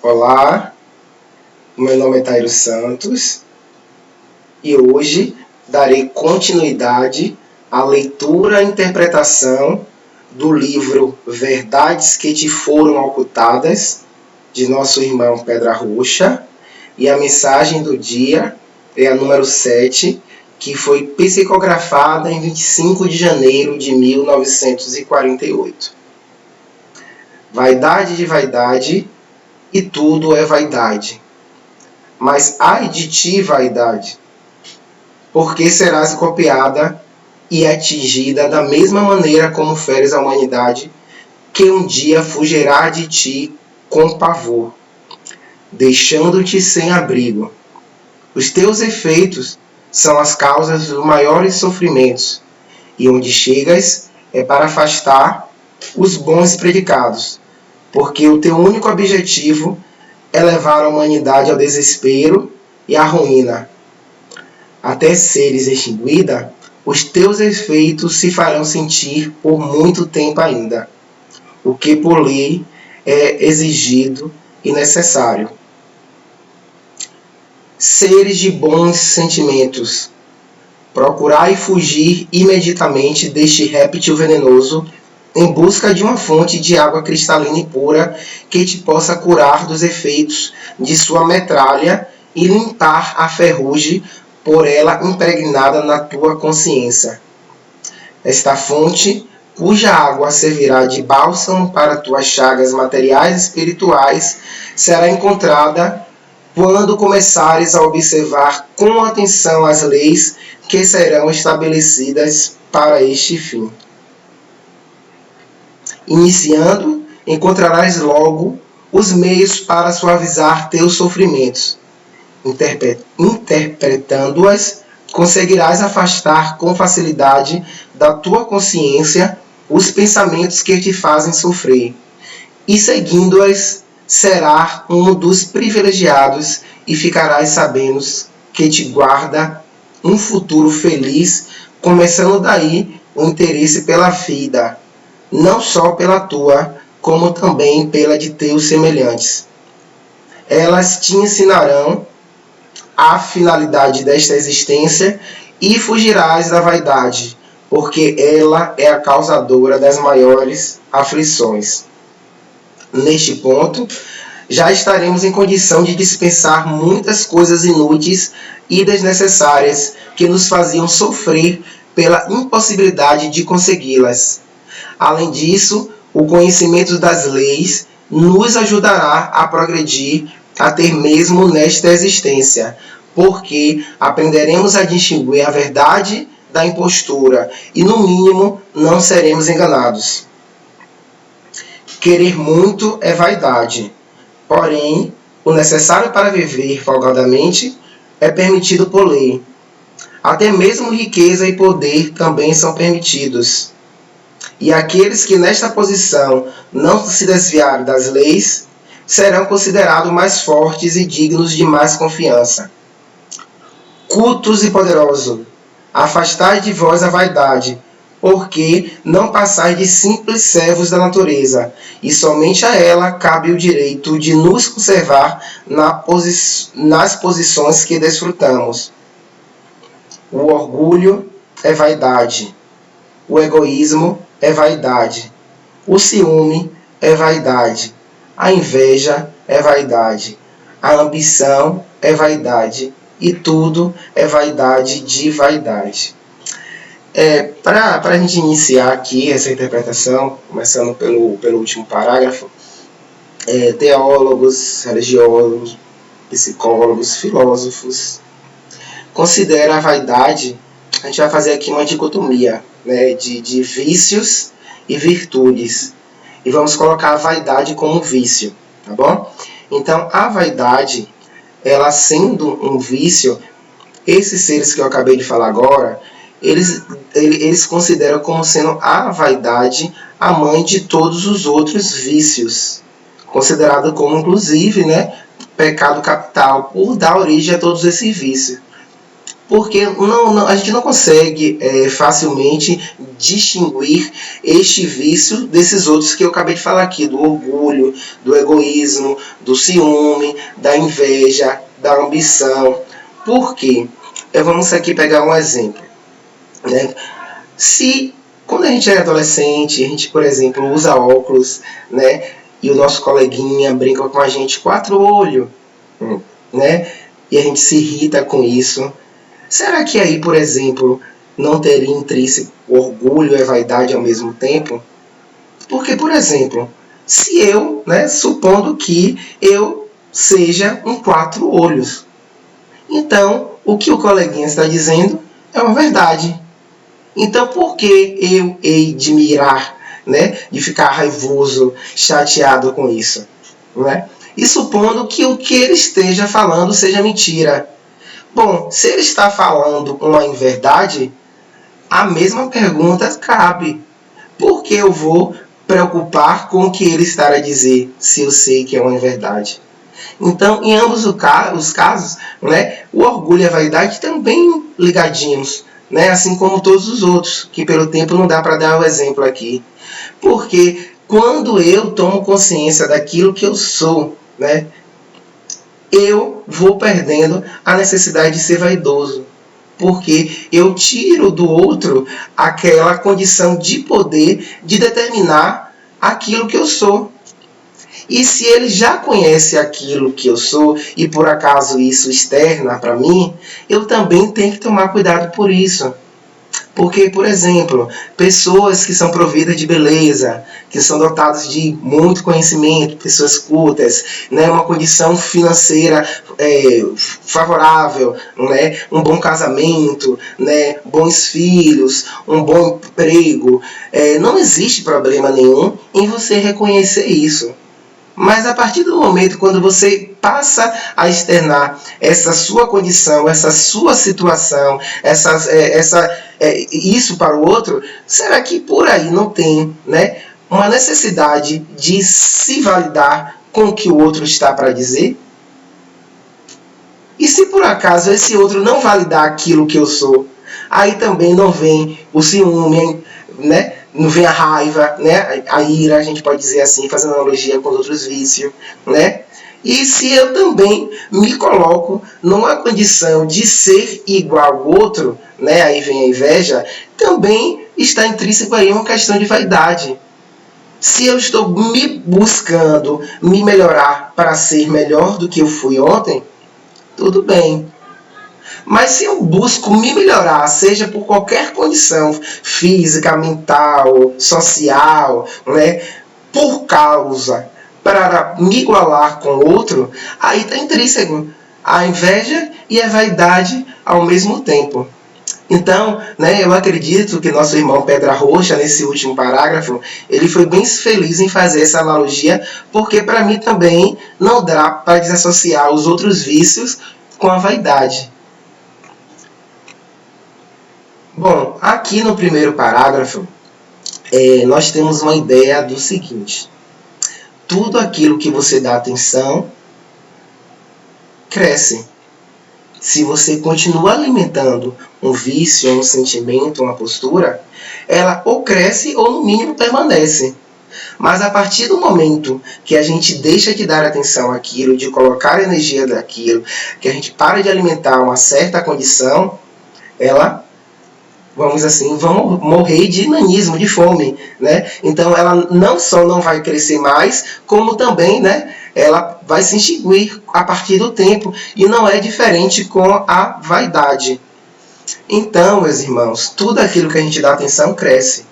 Olá, meu nome é Tairo Santos e hoje darei continuidade à leitura e interpretação do livro Verdades que te foram ocultadas, de nosso irmão Pedra Roxa, e a mensagem do dia é a número 7, que foi psicografada em 25 de janeiro de 1948. Vaidade de vaidade, e tudo é vaidade. Mas ai de ti, vaidade, porque serás copiada e atingida da mesma maneira como feres a humanidade, que um dia fugirá de ti com pavor, deixando-te sem abrigo. Os teus efeitos são as causas dos maiores sofrimentos, e onde chegas é para afastar os bons predicados, porque o teu único objetivo é levar a humanidade ao desespero e à ruína. Até seres extinguida, os teus efeitos se farão sentir por muito tempo ainda, o que por lei é exigido e necessário. Seres de bons sentimentos, procurai fugir imediatamente deste réptil venenoso em busca de uma fonte de água cristalina e pura que te possa curar dos efeitos de sua metralha e limpar a ferrugem por ela impregnada na tua consciência. Esta fonte, cuja água servirá de bálsamo para tuas chagas materiais e espirituais, será encontrada quando começares a observar com atenção as leis que serão estabelecidas para este fim. Iniciando, encontrarás logo os meios para suavizar teus sofrimentos. Interpretando-as, conseguirás afastar com facilidade da tua consciência os pensamentos que te fazem sofrer. E seguindo-as, serás um dos privilegiados e ficarás sabendo que te guarda um futuro feliz, começando daí o interesse pela vida, não só pela tua, como também pela de teus semelhantes. Elas te ensinarão a finalidade desta existência e fugirás da vaidade, porque ela é a causadora das maiores aflições. Neste ponto, já estaremos em condição de dispensar muitas coisas inúteis e desnecessárias que nos faziam sofrer pela impossibilidade de consegui-las. Além disso, o conhecimento das leis nos ajudará a progredir até mesmo nesta existência, porque aprenderemos a distinguir a verdade da impostura e, no mínimo, não seremos enganados. Querer muito é vaidade, porém, o necessário para viver folgadamente é permitido por lei. Até mesmo riqueza e poder também são permitidos. E aqueles que nesta posição não se desviarem das leis, serão considerados mais fortes e dignos de mais confiança. Cultos e poderosos, afastai de vós a vaidade, porque não passais de simples servos da natureza, e somente a ela cabe o direito de nos conservar nas posições que desfrutamos. O orgulho é vaidade, o egoísmo é vaidade, o ciúme é vaidade, a inveja é vaidade, a ambição é vaidade, e tudo é vaidade de vaidade. Para a gente iniciar aqui essa interpretação, começando pelo último parágrafo, teólogos, religiólogos, psicólogos, filósofos consideram a vaidade. A gente vai fazer aqui uma dicotomia, né, de vícios e virtudes. E vamos colocar a vaidade como vício, tá bom? Então, a vaidade, ela sendo um vício, esses seres que eu acabei de falar agora, eles consideram como sendo a vaidade a mãe de todos os outros vícios, considerado como, inclusive, né, pecado capital, por dar origem a todos esses vícios. porque a gente não consegue facilmente distinguir este vício desses outros que eu acabei de falar aqui, do orgulho, do egoísmo, do ciúme, da inveja, da ambição. Por quê? Vamos aqui pegar um exemplo, né? Se quando a gente é adolescente, a gente, por exemplo, usa óculos, né? E o nosso coleguinha brinca com a gente 4 olhos, né? E a gente se irrita com isso. Será que aí, por exemplo, não teria intrínseco orgulho e vaidade ao mesmo tempo? Porque, por exemplo, se eu, né, supondo que eu seja um 4 olhos, então o que o coleguinha está dizendo é uma verdade. Então, por que eu hei de mirar, né, de ficar raivoso, chateado com isso, né? E supondo que o que ele esteja falando seja mentira. Bom, se ele está falando uma inverdade, a mesma pergunta cabe. Por que eu vou preocupar com o que ele está a dizer, se eu sei que é uma inverdade? Então, em ambos os casos, né, o orgulho e a vaidade também ligadinhos, né, assim como todos os outros, que pelo tempo não dá para dar o exemplo aqui. Porque quando eu tomo consciência daquilo que eu sou, né, eu vou perdendo a necessidade de ser vaidoso. Porque eu tiro do outro aquela condição de poder de determinar aquilo que eu sou. E se ele já conhece aquilo que eu sou e por acaso isso externa para mim, eu também tenho que tomar cuidado por isso. Porque, por exemplo, pessoas que são providas de beleza, que são dotadas de muito conhecimento, pessoas cultas, né, uma condição financeira favorável, né, um bom casamento, né, bons filhos, um bom emprego, não existe problema nenhum em você reconhecer isso. Mas a partir do momento quando você passa a externar essa sua condição, essa sua situação, isso para o outro, será que por aí não tem, né, uma necessidade de se validar com o que o outro está para dizer? E se por acaso esse outro não validar aquilo que eu sou, aí também não vem o ciúme, né? Não vem a raiva, né? A ira, a gente pode dizer assim, fazendo analogia com os outros vícios, né? E se eu também me coloco numa condição de ser igual ao outro, né? Aí vem a inveja, também está intrínseco aí uma questão de vaidade. Se eu estou me buscando me melhorar para ser melhor do que eu fui ontem, tudo bem. Mas se eu busco me melhorar, seja por qualquer condição física, mental, social, né, por causa, para me igualar com o outro, aí está intrínseco a inveja e a vaidade ao mesmo tempo. Então, né, eu acredito que nosso irmão Pedra Roxa, nesse último parágrafo, ele foi bem feliz em fazer essa analogia, porque para mim também não dá para desassociar os outros vícios com a vaidade. Bom, aqui no primeiro parágrafo, nós temos uma ideia do seguinte: tudo aquilo que você dá atenção cresce. Se você continua alimentando um vício, um sentimento, uma postura, ela ou cresce ou no mínimo permanece. Mas a partir do momento que a gente deixa de dar atenção àquilo, de colocar energia daquilo, que a gente para de alimentar uma certa condição, ela, vamos assim, vamos morrer de nanismo, de fome, né? Então ela não só não vai crescer mais, como também, né, ela vai se extinguir a partir do tempo, e não é diferente com a vaidade. Então, meus irmãos, tudo aquilo que a gente dá atenção cresce.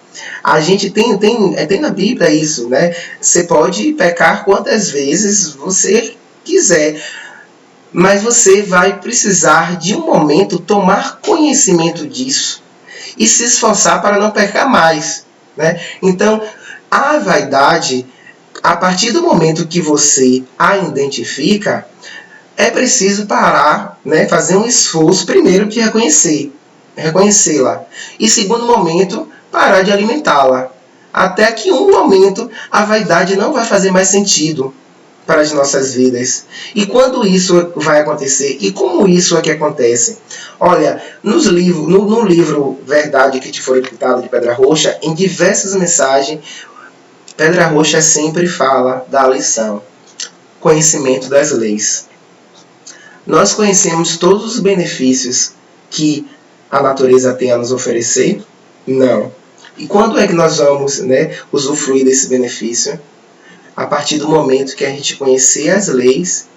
A gente tem na Bíblia isso, né? Você pode pecar quantas vezes você quiser, mas você vai precisar de um momento tomar conhecimento disso e se esforçar para não pecar mais, né? Então, a vaidade, a partir do momento que você a identifica, é preciso parar, né? Fazer um esforço primeiro de reconhecê-la, e segundo momento, parar de alimentá-la, até que um momento a vaidade não vai fazer mais sentido, para as nossas vidas. E quando isso vai acontecer? E como isso é que acontece? Olha, no livro Verdade que te foi dictado de Pedra Roxa, em diversas mensagens, Pedra Roxa sempre fala da lição, conhecimento das leis. Nós conhecemos todos os benefícios que a natureza tem a nos oferecer? Não. E quando é que nós vamos, usufruir desse benefício? A partir do momento que a gente conhecer as leis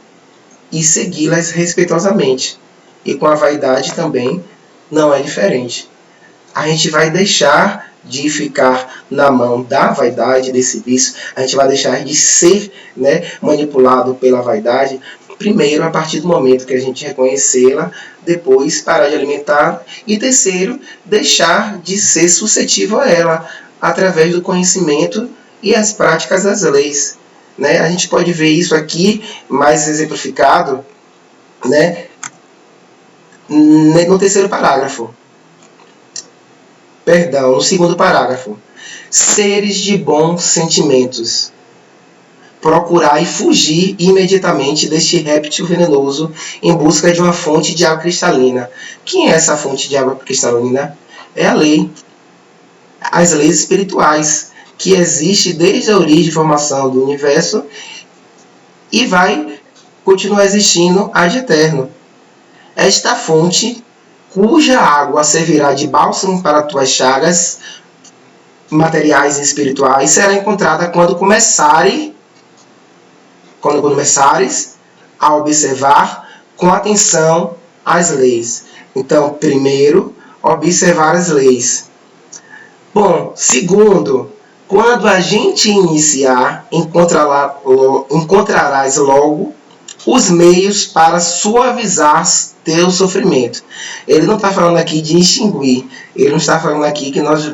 e segui-las respeitosamente. E com a vaidade também não é diferente. A gente vai deixar de ficar na mão da vaidade, desse vício, a gente vai deixar de ser manipulado pela vaidade, primeiro, a partir do momento que a gente reconhecê-la, depois parar de alimentar, e terceiro, deixar de ser suscetível a ela, através do conhecimento e as práticas das leis. A gente pode ver isso aqui mais exemplificado no terceiro parágrafo. Perdão, no segundo parágrafo. Seres de bons sentimentos, procurai fugir imediatamente deste réptil venenoso em busca de uma fonte de água cristalina. Quem é essa fonte de água cristalina? É a lei. As leis espirituais, que existe desde a origem e formação do universo e vai continuar existindo ad eterno. Esta fonte, cuja água servirá de bálsamo para tuas chagas materiais e espirituais, será encontrada quando começares a observar com atenção as leis. Então, primeiro, observar as leis. Bom, segundo, quando a gente iniciar, encontrarás logo os meios para suavizar teu sofrimento. Ele não está falando aqui de extinguir. Ele não está falando aqui que nós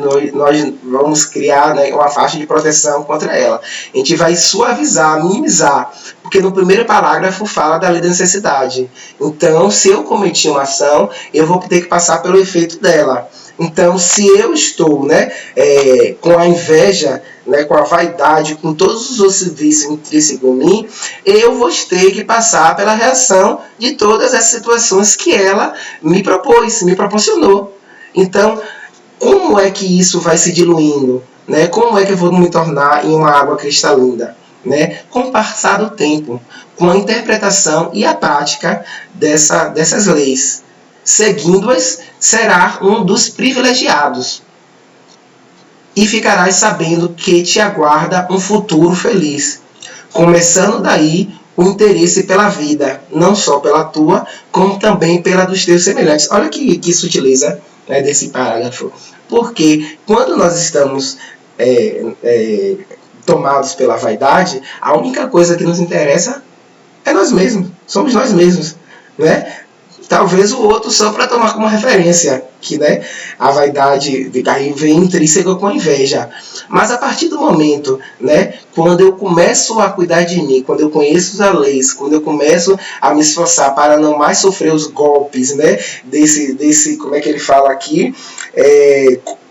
vamos criar uma faixa de proteção contra ela. A gente vai suavizar, minimizar. Porque no primeiro parágrafo fala da lei da necessidade. Então, se eu cometi uma ação, eu vou ter que passar pelo efeito dela. Então, se eu estou com a inveja, com a vaidade, com todos os outros vícios intrínsecos em mim, eu vou ter que passar pela reação de todas as situações que ela me propôs, me proporcionou. Então, como é que isso vai se diluindo? Como é que eu vou me tornar em uma água cristalina? Com o passar do tempo, com a interpretação e a prática dessas leis. Seguindo-as, será um dos privilegiados. E ficarás sabendo que te aguarda um futuro feliz. Começando daí o interesse pela vida, não só pela tua, como também pela dos teus semelhantes. Olha que sutileza desse parágrafo. Porque quando nós estamos tomados pela vaidade, a única coisa que nos interessa é nós mesmos. Somos nós mesmos. Talvez o outro só para tomar como referência, que a vaidade aí vem intrínseca com a inveja. Mas a partir do momento, quando eu começo a cuidar de mim, quando eu conheço as leis, quando eu começo a me esforçar para não mais sofrer os golpes, desse, como é que ele fala aqui,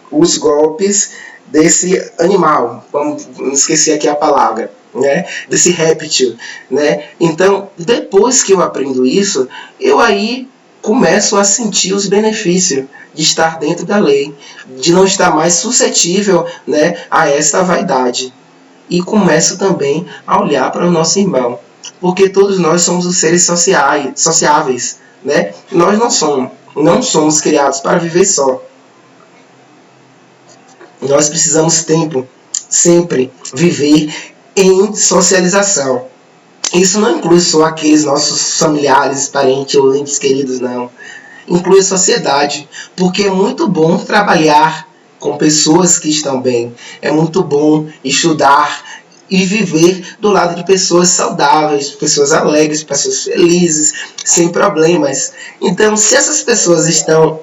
os golpes desse animal, vamos esquecer aqui a palavra, desse réptil, Então, depois que eu aprendo isso, eu aí começo a sentir os benefícios de estar dentro da lei, de não estar mais suscetível a essa vaidade. E começo também a olhar para o nosso irmão, porque todos nós somos os seres sociáveis, Nós não somos criados para viver só. Nós precisamos sempre viver em socialização. Isso não inclui só aqueles nossos familiares, parentes ou entes queridos, não. Inclui a sociedade, porque é muito bom trabalhar com pessoas que estão bem. É muito bom estudar e viver do lado de pessoas saudáveis, pessoas alegres, pessoas felizes, sem problemas. Então, se essas pessoas estão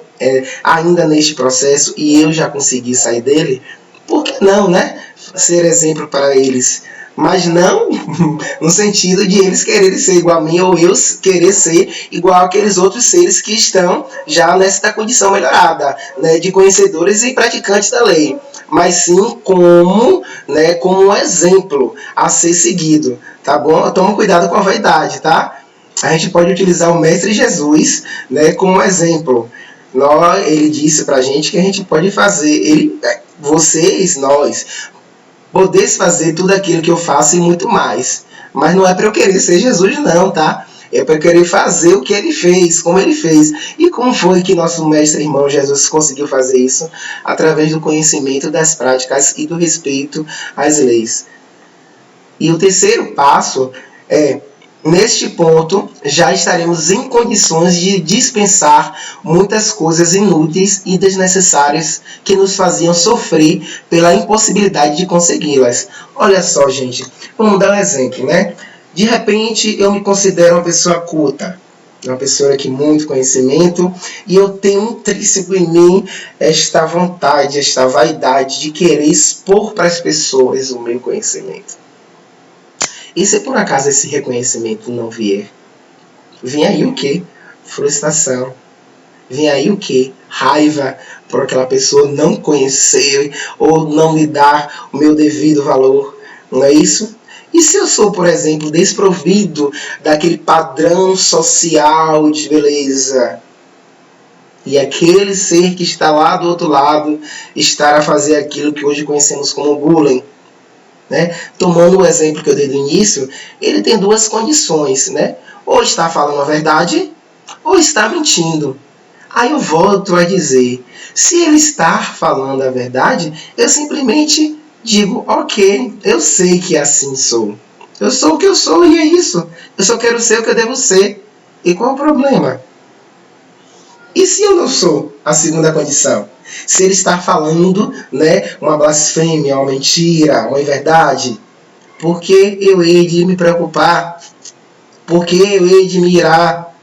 ainda neste processo e eu já consegui sair dele, por que não, ser exemplo para eles? Mas não no sentido de eles quererem ser igual a mim ou eu querer ser igual àqueles outros seres que estão já nessa condição melhorada, né, de conhecedores e praticantes da lei, mas sim como, né, como um exemplo a ser seguido, tá bom? Toma cuidado com a vaidade, tá? A gente pode utilizar o Mestre Jesus, né, como exemplo. Ele disse pra gente que a gente pode fazer, nós, podeis fazer tudo aquilo que eu faço e muito mais. Mas não é para eu querer ser Jesus, não, tá? É para eu querer fazer o que ele fez, como ele fez. E como foi que nosso mestre irmão Jesus conseguiu fazer isso? Através do conhecimento das práticas e do respeito às leis. E o terceiro passo é: neste ponto, já estaremos em condições de dispensar muitas coisas inúteis e desnecessárias que nos faziam sofrer pela impossibilidade de consegui-las. Olha só, gente, vamos dar um exemplo, né? De repente, eu me considero uma pessoa culta, uma pessoa que tem muito conhecimento, e eu tenho intrínseco em mim esta vontade, esta vaidade de querer expor para as pessoas o meu conhecimento. E se por acaso esse reconhecimento não vier? Vem aí o quê? Frustração. Vem aí o quê? Raiva por aquela pessoa não conhecer ou não me dar o meu devido valor. Não é isso? E se eu sou, por exemplo, desprovido daquele padrão social de beleza? E aquele ser que está lá do outro lado estar a fazer aquilo que hoje conhecemos como bullying. Né? Tomando o exemplo que eu dei no início, ele tem duas condições, né? Ou está falando a verdade, ou está mentindo. Aí eu volto a dizer, se ele está falando a verdade, eu simplesmente digo, ok, eu sei que assim sou. Eu sou o que eu sou e é isso. Eu só quero ser o que eu devo ser. E qual o problema? E se eu não sou a segunda condição? Se ele está falando, né, uma blasfêmia, uma mentira, uma inverdade, por que eu hei de me preocupar? Por que eu hei de me irar?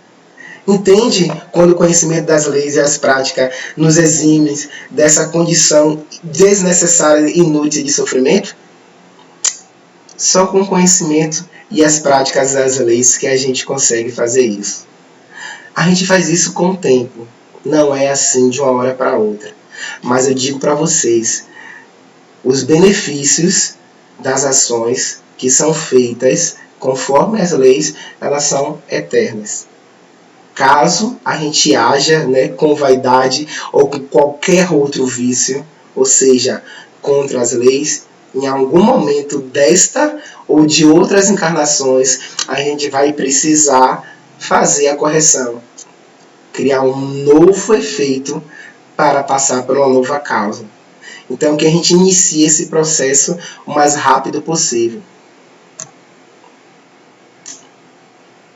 Entende quando o conhecimento das leis e as práticas nos exime dessa condição desnecessária e inútil de sofrimento? Só com o conhecimento e as práticas das leis que a gente consegue fazer isso. A gente faz isso com o tempo. Não é assim de uma hora para outra. Mas eu digo para vocês, os benefícios das ações que são feitas conforme as leis, elas são eternas. Caso a gente haja, né, com vaidade ou com qualquer outro vício, ou seja, contra as leis, em algum momento desta ou de outras encarnações, a gente vai precisar fazer a correção, criar um novo efeito para passar por uma nova causa. Então, que a gente inicie esse processo o mais rápido possível.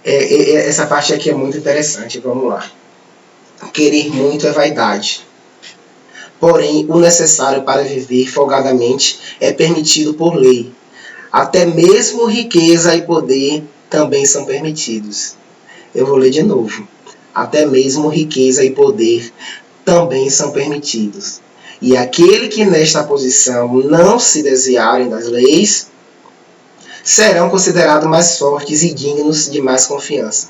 Essa parte aqui é muito interessante, vamos lá. Querer muito é vaidade. Porém, o necessário para viver folgadamente é permitido por lei. Até mesmo riqueza e poder também são permitidos. Eu vou ler de novo. Até mesmo riqueza e poder também são permitidos. E aquele que nesta posição não se desviarem das leis, serão considerados mais fortes e dignos de mais confiança.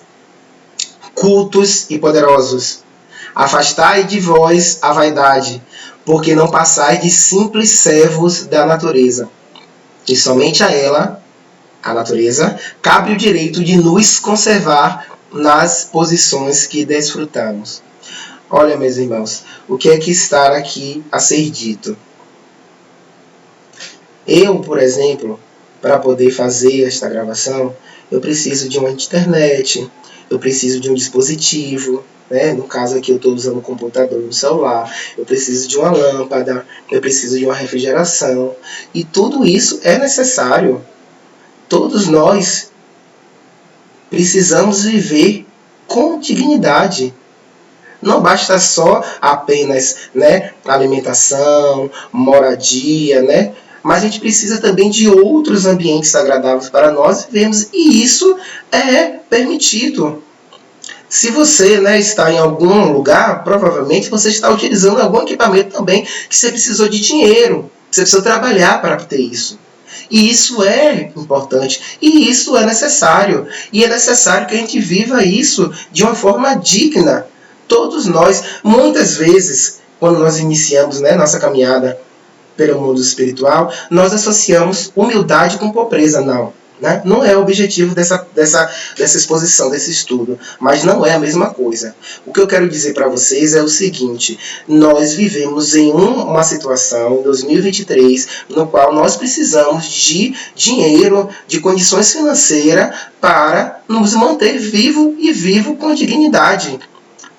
Cultos e poderosos, afastai de vós a vaidade, porque não passais de simples servos da natureza. E somente a ela, a natureza, cabe o direito de nos conservar nas posições que desfrutamos. Olha, meus irmãos, o que é que está aqui a ser dito? Eu, por exemplo, para poder fazer esta gravação, eu preciso de uma internet, eu preciso de um dispositivo, né? No caso aqui eu estou usando o computador no celular, eu preciso de uma lâmpada, eu preciso de uma refrigeração, e tudo isso é necessário. Todos nós precisamos viver com dignidade. Não basta só apenas, né, alimentação, moradia, né? Mas a gente precisa também de outros ambientes agradáveis para nós vivermos, e isso é permitido. Se você, né, está em algum lugar, provavelmente você está utilizando algum equipamento também que você precisou de dinheiro, você precisou trabalhar para ter isso. E isso é importante, e isso é necessário. E é necessário que a gente viva isso de uma forma digna. Todos nós, muitas vezes, quando nós iniciamos, né, nossa caminhada pelo mundo espiritual, nós associamos humildade com pobreza. Não. Né? Não é o objetivo dessa exposição, desse estudo, mas não é a mesma coisa. O que eu quero dizer para vocês é o seguinte: nós vivemos em uma situação, em 2023, no qual nós precisamos de dinheiro, de condições financeiras para nos manter vivo e vivo com dignidade.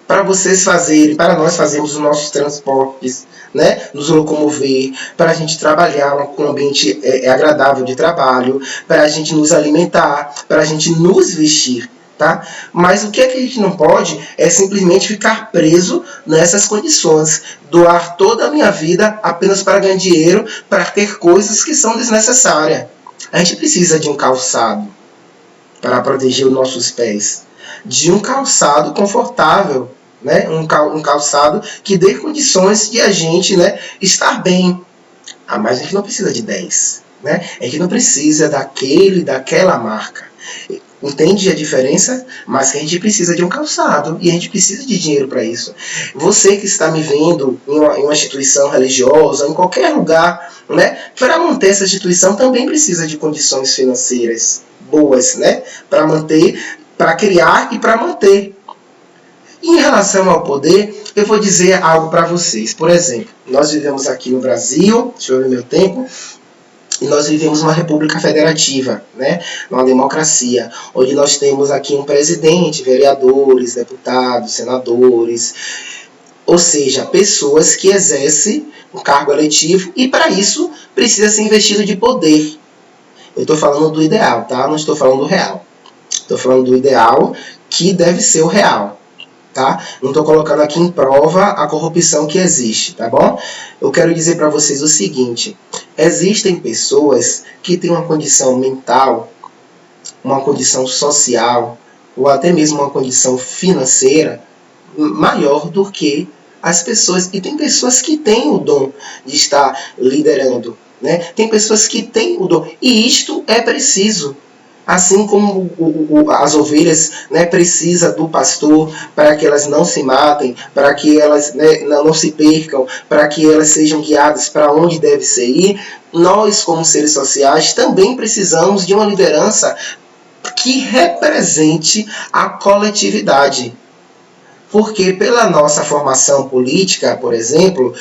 Para vocês fazerem, para nós fazermos os nossos transportes, né? Nos locomover, para a gente trabalhar com um ambiente agradável de trabalho, para a gente nos alimentar, para a gente nos vestir, tá? Mas o que a gente não pode é simplesmente ficar preso nessas condições, doar toda a minha vida apenas para ganhar dinheiro, para ter coisas que são desnecessárias. A gente precisa de um calçado para proteger os nossos pés, de um calçado confortável, né? Um calçado que dê condições de a gente, né, estar bem. Mas a gente não precisa de 10. Né? A gente não precisa daquela marca. Entende a diferença? Mas que a gente precisa de um calçado e a gente precisa de dinheiro para isso. Você que está me vendo em uma instituição religiosa, em qualquer lugar, né, para manter essa instituição também precisa de condições financeiras boas, né, para manter, para criar e para manter. Em relação ao poder, eu vou dizer algo para vocês. Por exemplo, nós vivemos aqui no Brasil, deixa eu ver meu tempo, e nós vivemos uma república federativa, né? Uma democracia, onde nós temos aqui um presidente, vereadores, deputados, senadores, ou seja, pessoas que exercem um cargo eletivo e para isso precisa ser investido de poder. Eu estou falando do ideal, tá? Não estou falando do real. Estou falando do ideal que deve ser o real. Tá? Não estou colocando aqui em prova a corrupção que existe, tá bom? Eu quero dizer para vocês o seguinte: existem pessoas que têm uma condição mental, uma condição social, ou até mesmo uma condição financeira maior do que as pessoas. E tem pessoas que têm o dom de estar liderando, né? Tem pessoas que têm o dom, e isto é preciso. Assim como as ovelhas, né, precisam do pastor para que elas não se matem, para que elas, né, não se percam, para que elas sejam guiadas para onde deve ser ir, nós, como seres sociais, também precisamos de uma liderança que represente a coletividade. Porque pela nossa formação política, por exemplo,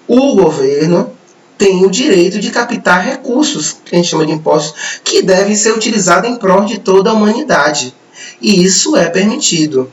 o governo tem o direito de captar recursos, que a gente chama de impostos, que devem ser utilizados em prol de toda a humanidade. E isso é permitido.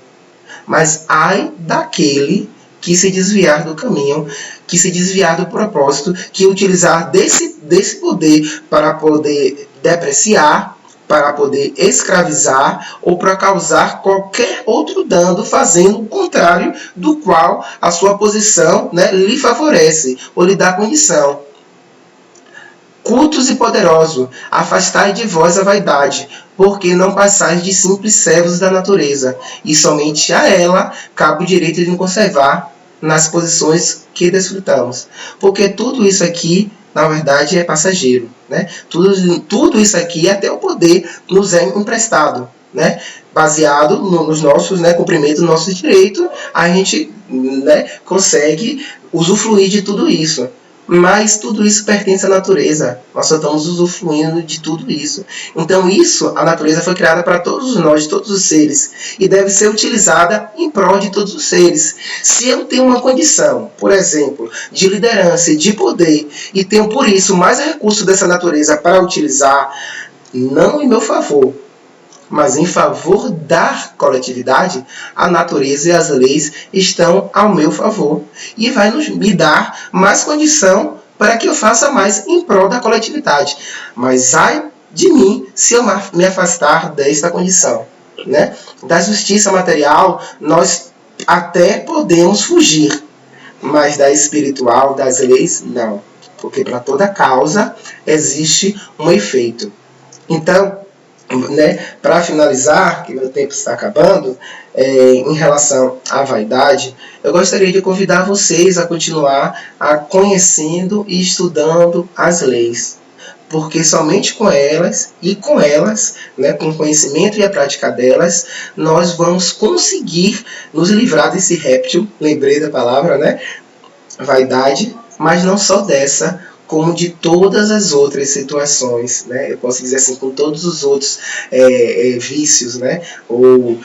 Mas ai daquele que se desviar do caminho, que se desviar do propósito, que utilizar desse poder para poder depreciar, para poder escravizar ou para causar qualquer outro dano, fazendo o contrário do qual a sua posição, né, lhe favorece ou lhe dá condição. Cultos e poderosos, afastai de vós a vaidade, porque não passais de simples servos da natureza, e somente a ela cabe o direito de nos conservar nas posições que desfrutamos. Porque tudo isso aqui, na verdade, é passageiro. Né? Tudo isso aqui, até o poder, nos é emprestado. Né? Baseado nos nossos, né, cumprimentos dos nossos direitos, a gente, né, consegue usufruir de tudo isso. Mas tudo isso pertence à natureza. Nós só estamos usufruindo de tudo isso. Então isso, a natureza foi criada para todos nós, todos os seres. E deve ser utilizada em prol de todos os seres. Se eu tenho uma condição, por exemplo, de liderança e de poder, e tenho por isso mais recursos dessa natureza para utilizar, não em meu favor, mas em favor da coletividade, a natureza e as leis estão ao meu favor. E vai me dar mais condição para que eu faça mais em prol da coletividade. Mas ai de mim se eu me afastar desta condição. Né? Da justiça material, nós até podemos fugir, mas da espiritual, das leis, não. Porque para toda causa existe um efeito. Então, né, para finalizar, que meu tempo está acabando, em relação à vaidade, eu gostaria de convidar vocês a continuar conhecendo e estudando as leis, porque somente com elas, né, com o conhecimento e a prática delas, nós vamos conseguir nos livrar desse réptil, lembrei da palavra, né, vaidade, mas não só dessa, como de todas as outras situações, né? Eu posso dizer assim, com todos os outros vícios, né? Ou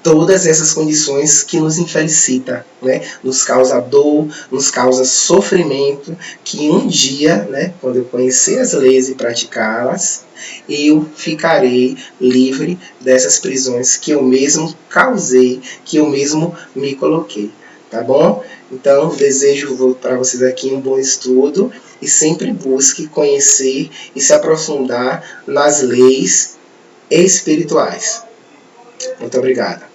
todas essas condições que nos infelicita, né? Nos causa dor, nos causa sofrimento, que um dia, né, quando eu conhecer as leis e praticá-las, eu ficarei livre dessas prisões que eu mesmo causei, que eu mesmo me coloquei, tá bom? Então, desejo para vocês aqui um bom estudo e sempre busque conhecer e se aprofundar nas leis espirituais. Muito obrigado.